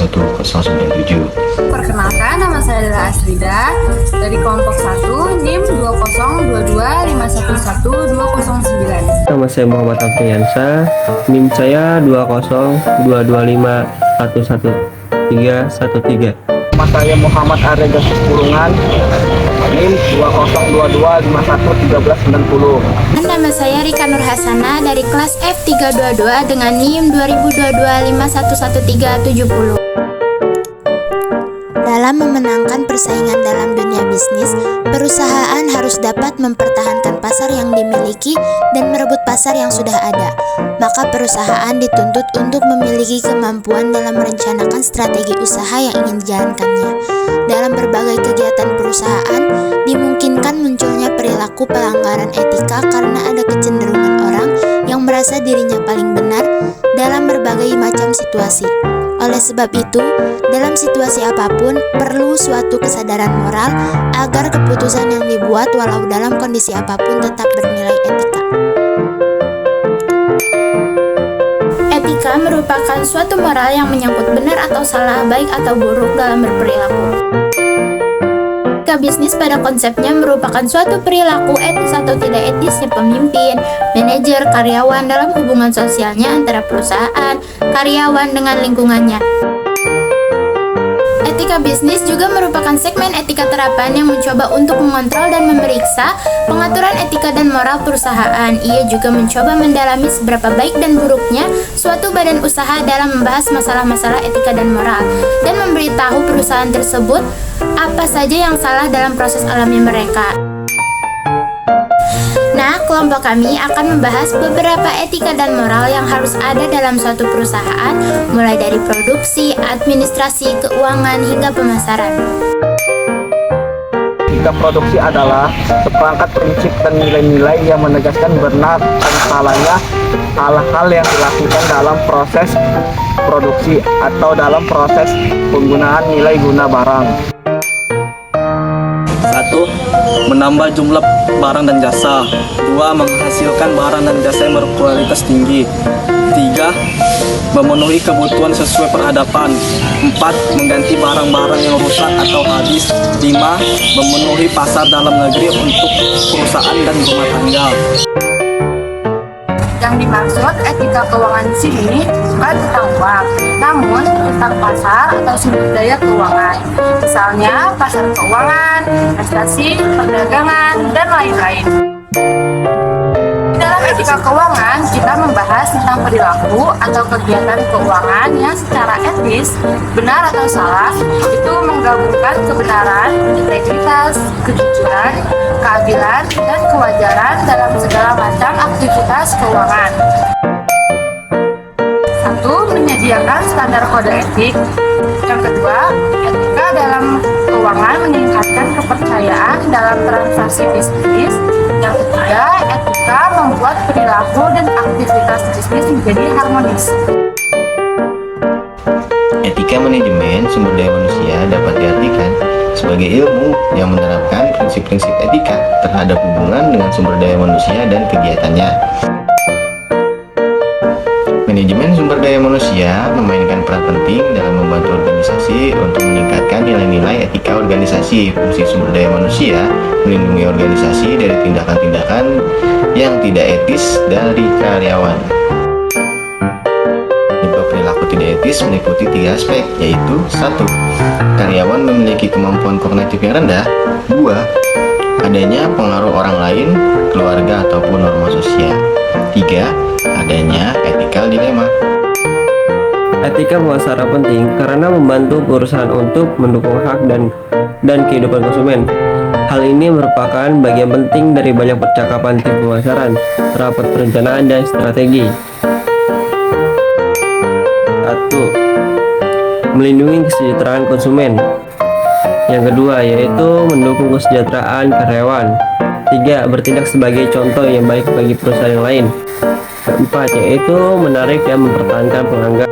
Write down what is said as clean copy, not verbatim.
1097. Perkenalkan, nama saya adalah Asrida dari kelompok 1 NIM 20225111209. Nama saya Muhammad Afriansa, NIM saya 202511313. Nama saya Muhammad Arega Kurungan, NIM 2022511390. Nama saya Rika Nur Hasana dari kelas F322 dengan NIM 2022511370. Dalam memenangkan persaingan dalam dunia bisnis, perusahaan harus dapat mempertahankan pasar yang dimiliki dan merebut pasar yang sudah ada. Maka perusahaan dituntut untuk memiliki kemampuan dalam merencanakan strategi usaha yang ingin dijalankannya. Dalam berbagai kegiatan perusahaan, dimungkinkan munculnya perilaku pelanggaran etika karena ada kecenderungan orang yang merasa dirinya paling benar dalam berbagai macam situasi. Oleh sebab itu, dalam situasi apapun, perlu suatu kesadaran moral agar keputusan yang dibuat walau dalam kondisi apapun tetap bernilai etika. Etika merupakan suatu moral yang menyangkut benar atau salah, baik atau buruk dalam berperilaku. Etika bisnis pada konsepnya merupakan suatu perilaku etis atau tidak etisnya pemimpin, manajer, karyawan dalam hubungan sosialnya antara perusahaan, karyawan dengan lingkungannya. Etika bisnis juga merupakan segmen etika terapan yang mencoba untuk mengontrol dan memeriksa pengaturan etika dan moral perusahaan. Ia juga mencoba mendalami seberapa baik dan buruknya suatu badan usaha dalam membahas masalah-masalah etika dan moral, dan memberitahu perusahaan tersebut apa saja yang salah dalam proses alami mereka. Nah, kelompok kami akan membahas beberapa etika dan moral yang harus ada dalam suatu perusahaan, mulai dari produksi, administrasi, keuangan, hingga pemasaran. Etika produksi adalah seperangkat prinsip dan nilai-nilai yang menegaskan benar dan salahnya hal-hal yang dilakukan dalam proses produksi atau dalam proses penggunaan nilai guna barang. 1. Menambah jumlah barang dan jasa. 2. Menghasilkan barang dan jasa yang berkualitas tinggi. 3. Memenuhi kebutuhan sesuai peradaban. 4. Mengganti barang-barang yang rusak atau habis. 5. Memenuhi pasar dalam negeri untuk perusahaan dan rumah tangga. Yang dimaksud etika keuangan di sini bukan tentang uang, namun tentang pasar atau sumber daya keuangan. Misalnya pasar keuangan, investasi, perdagangan, dan lain-lain. Dalam etika keuangan, kita membahas tentang perilaku atau kegiatan keuangan yang secara etis, benar atau salah, itu menggabungkan kebenaran, integritas, kejujuran, keadilan, dan kewajaran dalam segala macam aktivitas keuangan. 1. Menyediakan standar kode etik. Yang kedua, etika dalam keuangan meningkatkan kepercayaan dalam transaksi bisnis. Yang ketiga, etika membuat perilaku dan aktivitas bisnis menjadi harmonis. Etika manajemen sumber daya manusia dapat diartikan sebagai ilmu yang menerapkan prinsip-prinsip etika terhadap hubungan dengan sumber daya manusia dan kegiatannya. Manajemen sumber daya manusia memainkan peran penting dalam membantu organisasi untuk meningkatkan nilai-nilai etika organisasi. Fungsi sumber daya manusia melindungi organisasi dari tindakan-tindakan yang tidak etis dari karyawan. Penyebab perilaku tidak etis meliputi 3 aspek, yaitu 1. Karyawan memiliki kemampuan kognitif yang rendah. 2. Adanya pengaruh orang lain, keluarga ataupun norma sosial. 3. Adanya ethical dilema. Etika bukan secara penting karena membantu perusahaan untuk mendukung hak dan kehidupan konsumen. Hal ini merupakan bagian penting dari banyak percakapan tim pemasaran, rapat perencanaan, dan strategi. 1. Melindungi kesejahteraan konsumen. Yang kedua yaitu mendukung kesejahteraan karyawan. 3. Bertindak sebagai contoh yang baik bagi perusahaan yang lain. Keempat yaitu menarik dan mempertahankan pelanggan.